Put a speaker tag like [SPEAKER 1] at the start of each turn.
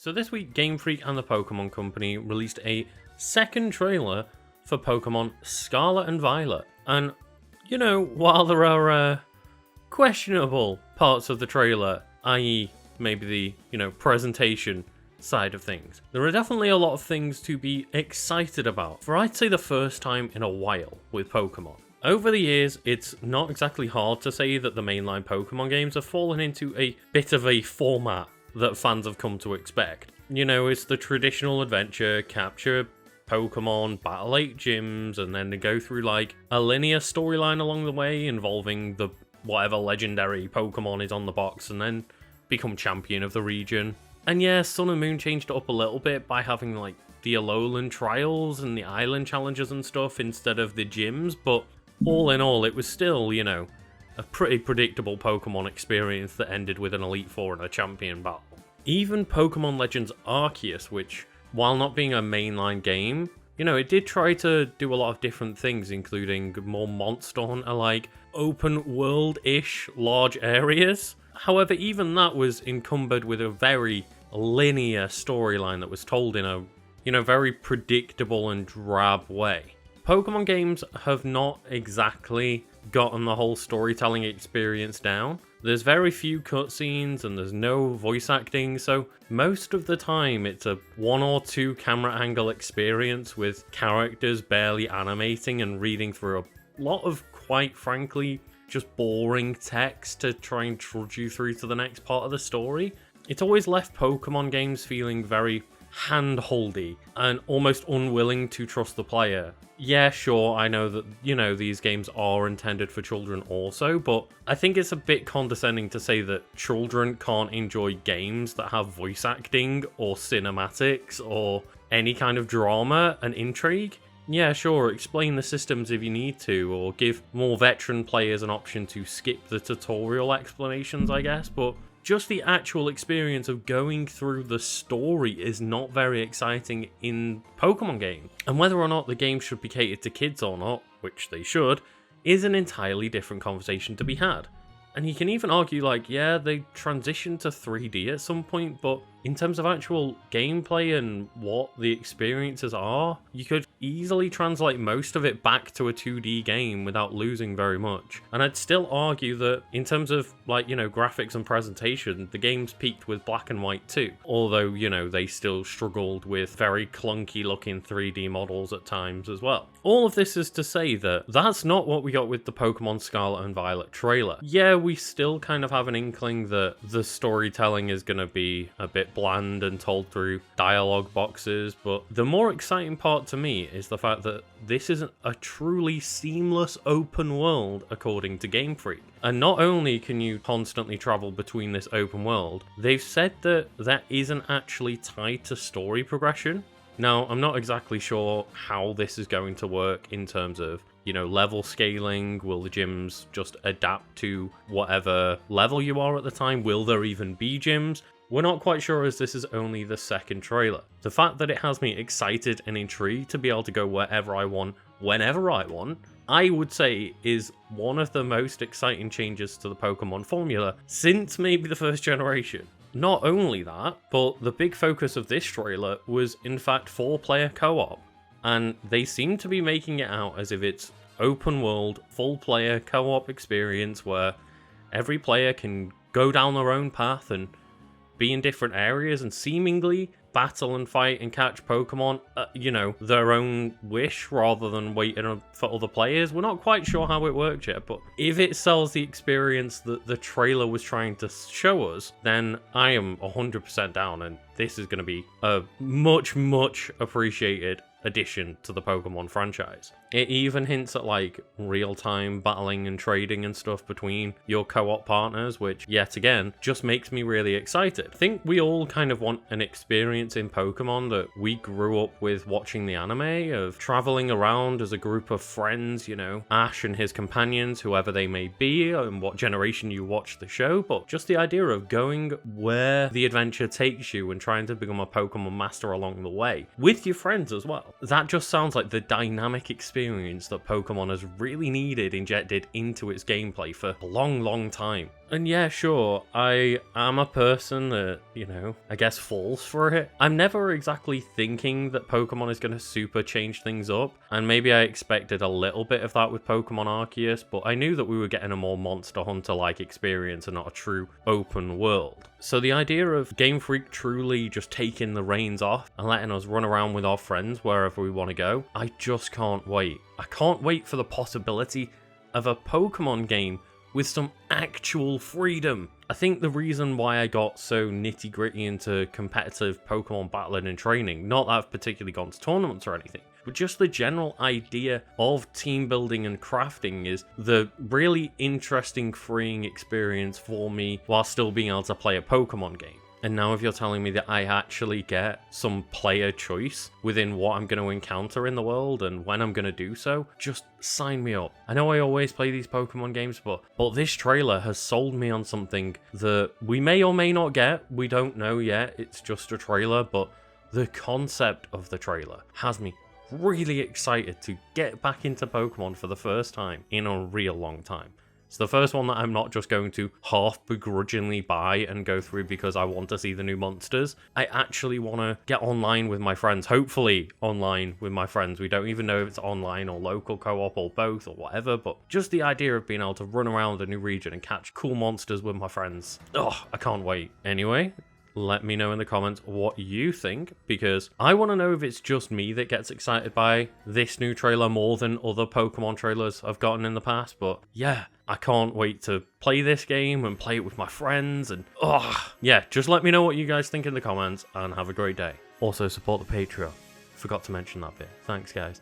[SPEAKER 1] So this week, Game Freak and the Pokémon Company released a second trailer for Pokémon Scarlet and Violet. And, you know, while there are questionable parts of the trailer, i.e. maybe the, presentation side of things, there are definitely a lot of things to be excited about for I'd say the first time in a while with Pokémon. Over the years, it's not exactly hard to say that the mainline Pokémon games have fallen into a bit of a format that fans have come to expect. It's the traditional adventure, capture Pokemon, battle 8 gyms, and then to go through like a linear storyline along the way involving the whatever legendary Pokemon is on the box, and then become champion of the region. And yeah, Sun and Moon changed it up a little bit by having like the Alolan trials and the island challenges and stuff instead of the gyms, but all in all, it was still, a pretty predictable Pokemon experience that ended with an Elite Four and a champion battle. Even Pokemon Legends Arceus, which, while not being a mainline game, it did try to do a lot of different things, including more Monster Hunter-like, open world-ish large areas. However, even that was encumbered with a very linear storyline that was told in a, very predictable and drab way. Pokemon games have not exactly gotten the whole storytelling experience down. There's very few cutscenes and there's no voice acting, so most of the time it's a 1 or 2 camera angle experience with characters barely animating and reading through a lot of, quite frankly, just boring text to try and trudge you through to the next part of the story. It's always left Pokemon games feeling very hand-holdy and almost unwilling to trust the player. Yeah, sure, I know that, these games are intended for children also, but I think it's a bit condescending to say that children can't enjoy games that have voice acting or cinematics or any kind of drama and intrigue. Yeah, sure, explain the systems if you need to, or give more veteran players an option to skip the tutorial explanations, I guess, but just the actual experience of going through the story is not very exciting in Pokemon games. And whether or not the game should be catered to kids or not, which they should, is an entirely different conversation to be had. And you can even argue yeah, they transitioned to 3D at some point, but in terms of actual gameplay and what the experiences are, you could easily translate most of it back to a 2D game without losing very much. And I'd still argue that in terms of graphics and presentation, the game's peaked with black and white too. Although, they still struggled with very clunky looking 3D models at times as well. All of this is to say that that's not what we got with the Pokemon Scarlet and Violet trailer. Yeah, we still kind of have an inkling that the storytelling is going to be a bit bland and told through dialogue boxes, but the more exciting part to me is the fact that this isn't a truly seamless open world according to Game Freak. And not only can you constantly travel between this open world, they've said that that isn't actually tied to story progression. Now, I'm not exactly sure how this is going to work in terms of level scaling. Will the gyms just adapt to whatever level you are at the time? Will there even be gyms? We're not quite sure, as this is only the second trailer. The fact that it has me excited and intrigued to be able to go wherever I want, whenever I want, I would say is one of the most exciting changes to the Pokemon formula since maybe the first generation. Not only that, but the big focus of this trailer was in fact 4-player co-op. And they seem to be making it out as if it's open world, full player co-op experience where every player can go down their own path and be in different areas and seemingly battle and fight and catch Pokemon at, their own wish rather than waiting for other players. We're not quite sure how it works yet, but if it sells the experience that the trailer was trying to show us, then I am 100% down, and this is going to be a much, much appreciated addition to the Pokemon franchise. It even hints at real-time battling and trading and stuff between your co-op partners, which yet again just makes me really excited. I think we all kind of want an experience in Pokemon that we grew up with watching the anime, of traveling around as a group of friends, Ash and his companions, whoever they may be and what generation you watch the show, but just the idea of going where the adventure takes you and trying to become a Pokemon master along the way with your friends as well. That just sounds like the dynamic experience that Pokemon has really needed injected into its gameplay for a long, long time. And yeah, sure, I am a person that, you know, I guess falls for it. I'm never exactly thinking that Pokemon is going to super change things up, and maybe I expected a little bit of that with Pokemon Arceus, but I knew that we were getting a more Monster Hunter-like experience and not a true open world. So the idea of Game Freak truly just taking the reins off and letting us run around with our friends wherever we want to go, I just can't wait. I can't wait for the possibility of a Pokemon game with some actual freedom. I think the reason why I got so nitty gritty into competitive Pokemon battling and training, not that I've particularly gone to tournaments or anything, but just the general idea of team building and crafting is the really interesting, freeing experience for me while still being able to play a Pokemon game. And now if you're telling me that I actually get some player choice within what I'm going to encounter in the world and when I'm going to do so, just sign me up. I know I always play these Pokemon games, but this trailer has sold me on something that we may or may not get. We don't know yet. It's just a trailer, but the concept of the trailer has me really excited to get back into Pokemon for the first time in a real long time. It's the first one that I'm not just going to half begrudgingly buy and go through because I want to see the new monsters. I actually want to get online with my friends, hopefully online with my friends. We don't even know if it's online or local co-op or both or whatever, but just the idea of being able to run around a new region and catch cool monsters with my friends. Oh, I can't wait. Anyway, let me know in the comments what you think, because I want to know if it's just me that gets excited by this new trailer more than other Pokemon trailers I've gotten in the past. But yeah, I can't wait to play this game and play it with my friends. And yeah, just let me know what you guys think in the comments and have a great day. Also support the Patreon. Forgot to mention that bit. Thanks, guys.